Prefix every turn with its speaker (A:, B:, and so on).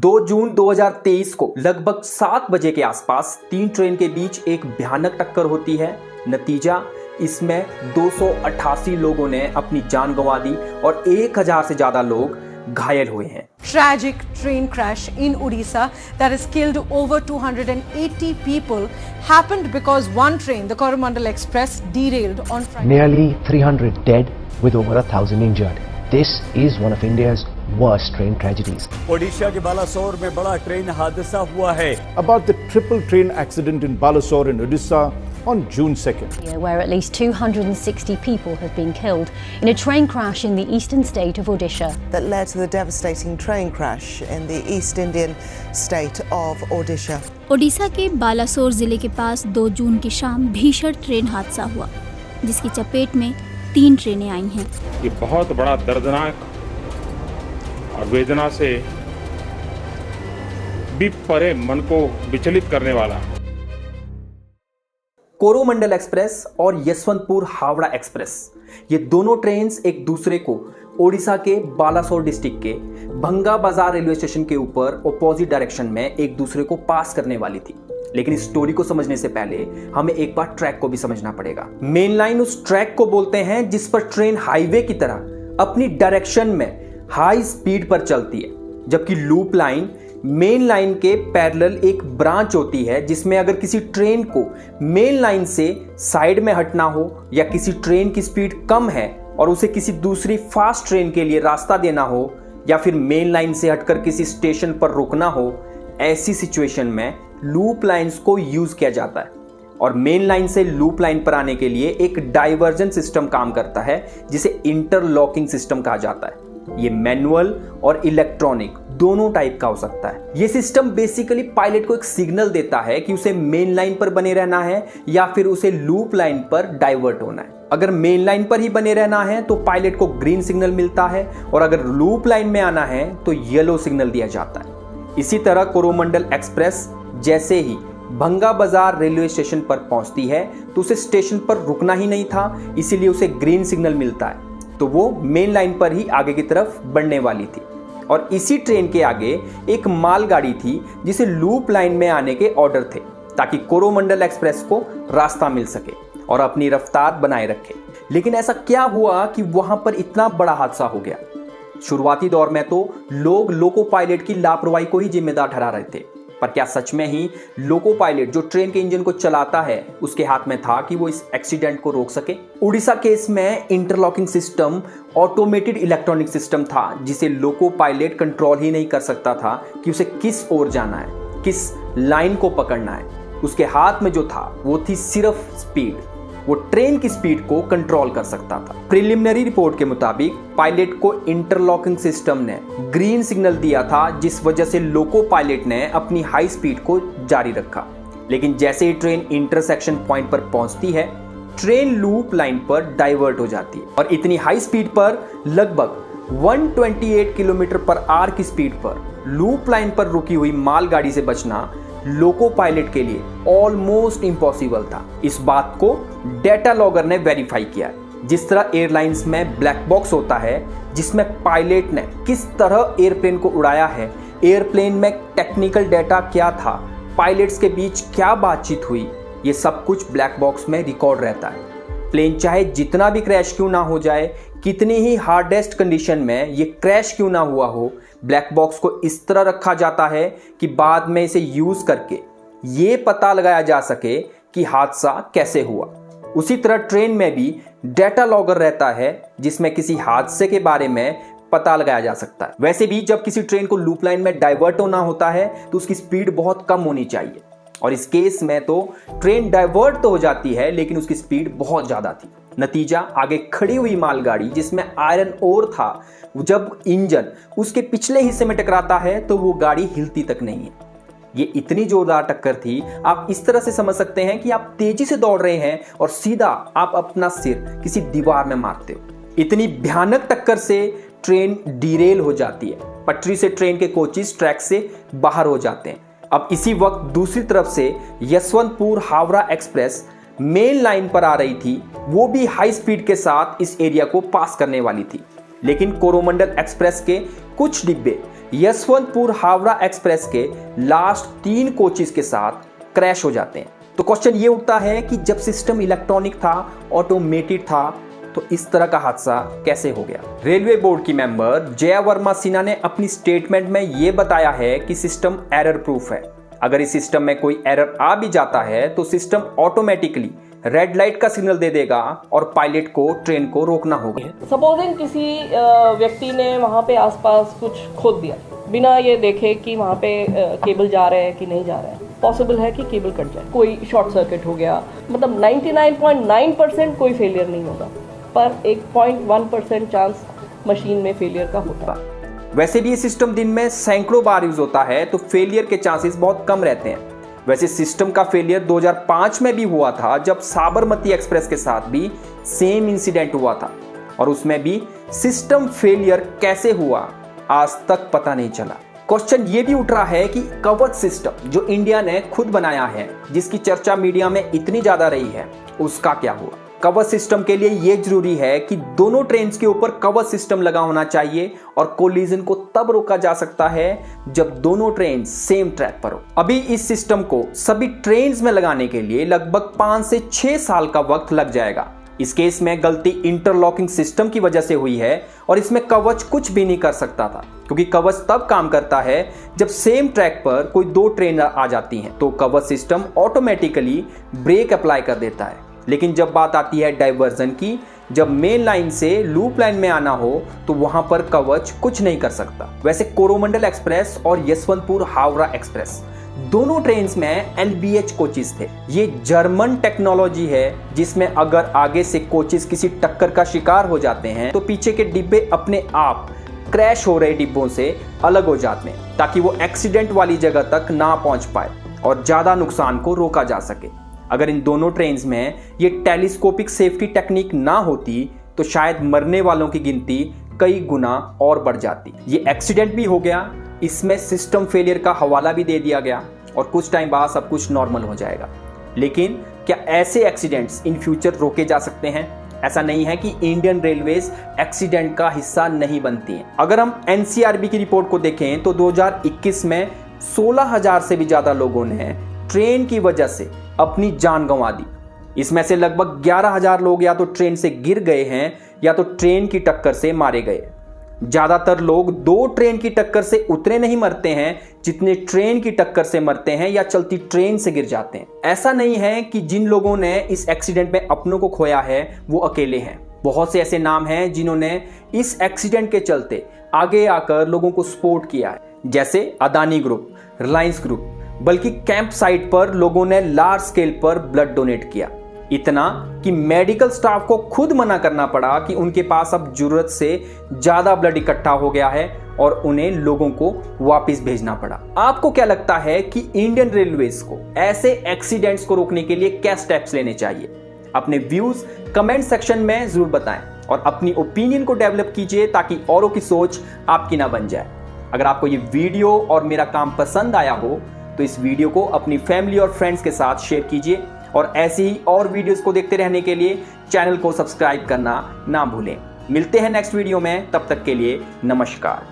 A: 2 जून 2023 को लगभग 7 बजे के आसपास 3 ट्रेन के बीच एक भयानक टक्कर होती है। नतीजा, इसमें 288 लोगों ने अपनी जान गंवा दी और 1000 से ज्यादा लोग घायल हुए हैं।
B: Tragic train crash in Odisha that has killed over 280 people happened because one train, the Coromandel Express, derailed on Friday.
C: Nearly 300 dead with over 1,000 injured. This is one of India's worst train tragedies.
D: Odisha के बालासोर में बड़ा train हादसा हुआ है।
E: About the triple train accident in Balasore in Odisha on June 2nd.
F: Where at least 260 people have been killed in a train crash in the eastern state of Odisha.
G: That led to the devastating train crash in the East Indian state of Odisha.
H: Odisha के बालासोर जिले के पास 2 जून की शाम भीषण train हादसा हुआ, जिसकी चपेट में 3 ट्रेनें आई हैं।
I: ये बहुत बड़ा दर्दनाक और वेदना से भी परे मन को विचलित करने वाला
A: कोरोमंडल एक्सप्रेस और यशवंतपुर हावड़ा एक्सप्रेस, ये दोनों ट्रेन्स एक दूसरे को ओडिशा के बालासोर डिस्ट्रिक्ट के भंगा बाजार रेलवे स्टेशन के ऊपर ऑपोजिट डायरेक्शन में एक दूसरे को पास करने वाली थी। लेकिन इस स्टोरी को समझने से पहले हमें एक बार ट्रैक को भी समझना पड़ेगा। मेन लाइन उस ट्रैक को बोलते हैं जिस पर ट्रेन हाईवे की तरह अपनी डायरेक्शन में हाई स्पीड पर चलती है, जबकि लूप लाइन मेन लाइन के पैरेलल एक ब्रांच होती है जिसमें अगर किसी ट्रेन को मेन लाइन से साइड में हटना हो या किसी ट्रेन की स्पीड कम है और उसे किसी दूसरी फास्ट ट्रेन के लिए रास्ता देना हो या फिर मेन लाइन से हटकर किसी स्टेशन पर रुकना हो, ऐसी सिचुएशन में लूप लाइंस को यूज किया जाता है। और मेन लाइन से लूप लाइन पर आने के लिए एक डाइवर्जन सिस्टम काम करता है जिसे इंटरलॉकिंग सिस्टम कहा जाता है। ये मैनुअल और इलेक्ट्रॉनिक दोनों टाइप का हो सकता है। ये सिस्टम बेसिकली पायलट को एक सिग्नल देता है कि उसे मेन लाइन पर बने रहना है या फिर उसे लूप लाइन पर डाइवर्ट होना है। अगर मेन लाइन पर ही बने रहना है तो पायलट को ग्रीन सिग्नल मिलता है और अगर लूप लाइन में आना है तो येलो सिग्नल दिया जाता है। इसी तरह कोरोमंडल एक्सप्रेस जैसे ही भंगा बाजार रेलवे स्टेशन पर पहुंचती है तो उसे स्टेशन पर रुकना ही नहीं था, इसीलिए उसे ग्रीन सिग्नल मिलता है, तो वो मेन लाइन पर ही आगे की तरफ बढ़ने वाली थी। और इसी ट्रेन के आगे एक मालगाड़ी थी जिसे लूप लाइन में आने के ऑर्डर थे ताकि कोरोमंडल एक्सप्रेस को रास्ता मिल सके और अपनी रफ्तार बनाए रखे। लेकिन ऐसा क्या हुआ कि वहां पर इतना बड़ा हादसा हो गया? शुरुआती दौर में तो लोग लोको पायलट की लापरवाही को ही जिम्मेदार ठहरा रहे थे, पर क्या सच में ही लोको पायलट जो ट्रेन के इंजन को चलाता है उसके हाथ में था कि वो इस एक्सीडेंट को रोक सके? उड़ीसा केस में interlocking system automated electronic system था जिसे लोको पायलट कंट्रोल ही नहीं कर सकता था कि उसे किस ओर जाना है, किस लाइन को पकड़ना है। उसके हाथ में जो था वो थी सिर्फ स्पीड। वो ट्रेन की स्पीड को कंट्रोल कर सकता था। प्रिलिमिनरी रिपोर्ट के मुताबिक पायलट को इंटरलॉकिंग सिस्टम ने ग्रीन सिग्नल दिया था, जिस वजह से लोको पायलट ने अपनी हाई स्पीड को जारी रखा। लेकिन जैसे ही ट्रेन इंटरसेक्शन पॉइंट पर पहुंचती है, ट्रेन लूप लाइन पर डाइवर्ट हो जाती है और इतनी हाई स्पीड पर लगभग 128 किलोमीटर पर आवर की स्पीड पर लूप लाइन पर रुकी हुई मालगाड़ी से बचना लोको पायलट के लिए ऑलमोस्ट इम्पॉसिबल था। इस बात को डेटा लॉगर ने वेरीफाई किया। जिस तरह एयरलाइंस में ब्लैक बॉक्स होता है जिसमें पायलट ने किस तरह एयरप्लेन को उड़ाया है, एयरप्लेन में टेक्निकल डेटा क्या था, पायलट्स के बीच क्या बातचीत हुई, ये सब कुछ ब्लैक बॉक्स में रिकॉर्ड रहता है। प्लेन चाहे जितना भी क्रैश क्यों ना हो जाए, कितनी ही हार्डेस्ट कंडीशन में ये क्रैश क्यों ना हुआ हो, ब्लैक बॉक्स को इस तरह रखा जाता है कि बाद में इसे यूज करके ये पता लगाया जा सके कि हादसा कैसे हुआ। उसी तरह ट्रेन में भी डेटा लॉगर रहता है जिसमें किसी हादसे के बारे में पता लगाया जा सकता है। वैसे भी जब किसी ट्रेन को लूप लाइन में डाइवर्ट होना होता है तो उसकी स्पीड बहुत कम होनी चाहिए, और इस केस में तो ट्रेन डाइवर्ट तो हो जाती है लेकिन उसकी स्पीड बहुत ज्यादा थी। नतीजा, आगे खड़ी हुई मालगाड़ी जिसमें आयरन ओर था, जब इंजन उसके पिछले हिस्से में टकराता है तो वो गाड़ी हिलती तक नहीं है। ये इतनी जोरदार टक्कर थी, आप इस तरह से समझ सकते हैं कि आप तेजी से दौड़ रहे हैं और सीधा आप अपना सिर किसी दीवार में मारते हो। इतनी भयानक टक्कर से ट्रेन डिरेल हो जाती है, पटरी से ट्रेन के कोचेस ट्रैक से बाहर हो जाते हैं। अब इसी वक्त दूसरी तरफ से Yesvantpur Howrah express main line पर आ रही थी, वो भी हाई स्पीड के साथ इस एरिया को पास करने वाली थी। लेकिन कोरोमंडल एक्सप्रेस के कुछ डिब्बे यशवंतपुर हावड़ा एक्सप्रेस के लास्ट 3 कोचेस के साथ क्रैश हो जाते हैं। तो क्वेश्चन ये उठता है कि जब सिस्टम इलेक्ट्रॉनिक था, ऑटोमेटेड था, तो इस तरह का हादसा कैसे हो गया। रेलवे बोर्ड की मेंबर जया वर्मा सिन्हा ने अपनी स्टेटमेंट में ये बताया है कि सिस्टम एरर प्रूफ है। अगर इस सिस्टम में कोई एरर आ भी जाता है तो सिस्टम ऑटोमेटिकली रेड लाइट का सिग्नल दे देगा और पायलट को ट्रेन को रोकना होगा।
J: सपोजिंग किसी व्यक्ति ने वहाँ पे आसपास कुछ खोद दिया बिना ये देखे कि वहाँ पे केबल जा रहे हैं कि नहीं जा रहे हैं, पॉसिबल है कि केबल कट जाए, कोई शॉर्ट सर्किट हो गया, मतलब 99.9% कोई फेलियर नहीं होगा, पर 1.1% चांस मशीन में फेलियर का होता है।
A: वैसे भी ये सिस्टम दिन में सैकड़ों बार यूज होता है तो फेलियर के चांसेस बहुत कम रहते हैं। वैसे सिस्टम का फेलियर 2005 में भी हुआ था, जब साबरमती एक्सप्रेस के साथ भी सेम इंसिडेंट हुआ था और उसमें भी सिस्टम फेलियर कैसे हुआ आज तक पता नहीं चला। क्वेश्चन ये भी उठ रहा है कि कवच सिस्टम जो इंडिया ने खुद बनाया है, जिसकी चर्चा मीडिया में इतनी ज्यादा रही है, उसका क्या हुआ। कवच सिस्टम के लिए ये जरूरी है कि दोनों ट्रेन्स के ऊपर कवच सिस्टम लगा होना चाहिए और कोलिजन को तब रोका जा सकता है जब दोनों ट्रेन सेम ट्रैक पर हो। अभी इस सिस्टम को सभी ट्रेन्स में लगाने के लिए लगभग 5 से 6 साल का वक्त लग जाएगा। इस केस में गलती इंटरलॉकिंग सिस्टम की वजह से हुई है और इसमें कवच कुछ भी नहीं कर सकता था, क्योंकि कवच तब काम करता है जब सेम ट्रैक पर कोई 2 ट्रेन आ जाती हैं, तो कवच सिस्टम ऑटोमेटिकली ब्रेक अप्लाई कर देता है। लेकिन जब बात आती है डाइवर्जन की, जब मेन लाइन से लूप लाइन में आना हो, तो वहां पर कवच कुछ नहीं कर सकता। वैसे कोरोमंडल एक्सप्रेस और यशवंतपुर हावड़ा एक्सप्रेस दोनों ट्रेन्स में LBH कोचेस थे। ये जर्मन टेक्नोलॉजी है जिसमें अगर आगे से कोचेस किसी टक्कर का शिकार हो जाते हैं तो पीछे के डिब्बे अपने आप क्रैश हो रहे डिब्बों से अलग हो जाते हैं, ताकि वो एक्सीडेंट वाली जगह तक ना पहुंच पाए और ज्यादा नुकसान को रोका जा सके। अगर इन दोनों ट्रेन्स में ये टेलीस्कोपिक सेफ्टी टेक्निक ना होती तो शायद मरने वालों की गिनती कई गुना और बढ़ जाती। ये एक्सीडेंट भी हो गया, इसमें सिस्टम फेलियर का हवाला भी दे दिया गया और कुछ टाइम बाद सब कुछ नॉर्मल हो जाएगा। लेकिन क्या ऐसे एक्सीडेंट्स इन फ्यूचर रोके जा सकते हैं? ऐसा नहीं है कि इंडियन रेलवेज एक्सीडेंट का हिस्सा नहीं बनती हैं। अगर हम NCRB की रिपोर्ट को देखें तो 2021 में 16,000 से भी ज्यादा लोगों ने ट्रेन की वजह से अपनी जान गंवा दी। इसमें से लगभग 11,000 लोग या तो ट्रेन से गिर गए हैं या तो ट्रेन की टक्कर से मारे गए। ज्यादातर लोग 2 ट्रेन की टक्कर से उतरे नहीं मरते हैं जितने ट्रेन की टक्कर से मरते हैं या चलती ट्रेन से गिर जाते हैं। ऐसा नहीं है कि जिन लोगों ने इस एक्सीडेंट में अपनों को खोया है वो अकेले हैं। बहुत से ऐसे नाम हैं जिन्होंने इस एक्सीडेंट के चलते आगे आकर लोगों को सपोर्ट किया है, जैसे अदानी ग्रुप, रिलायंस ग्रुप, बल्कि कैंप साइट पर लोगों ने लार्ज स्केल पर ब्लड डोनेट किया। इतना कि मेडिकल स्टाफ को खुद मना करना पड़ा कि उनके पास अब जरूरत से ज्यादा ब्लड इकट्ठा हो गया है और उन्हें लोगों को वापस भेजना पड़ा। आपको क्या लगता है कि इंडियन रेलवेज को ऐसे एक्सीडेंट्स को रोकने के लिए क्या स्टेप्स लेने चाहिए? अपने व्यूज कमेंट सेक्शन में जरूर बताएं और अपनी ओपिनियन को डेवलप कीजिए ताकि औरों की सोच आपकी ना बन जाए। अगर आपको ये वीडियो और मेरा काम पसंद आया हो तो इस वीडियो को अपनी फैमिली और फ्रेंड्स के साथ शेयर कीजिए और ऐसी ही और वीडियोस को देखते रहने के लिए चैनल को सब्सक्राइब करना ना भूलें। मिलते हैं नेक्स्ट वीडियो में, तब तक के लिए नमस्कार।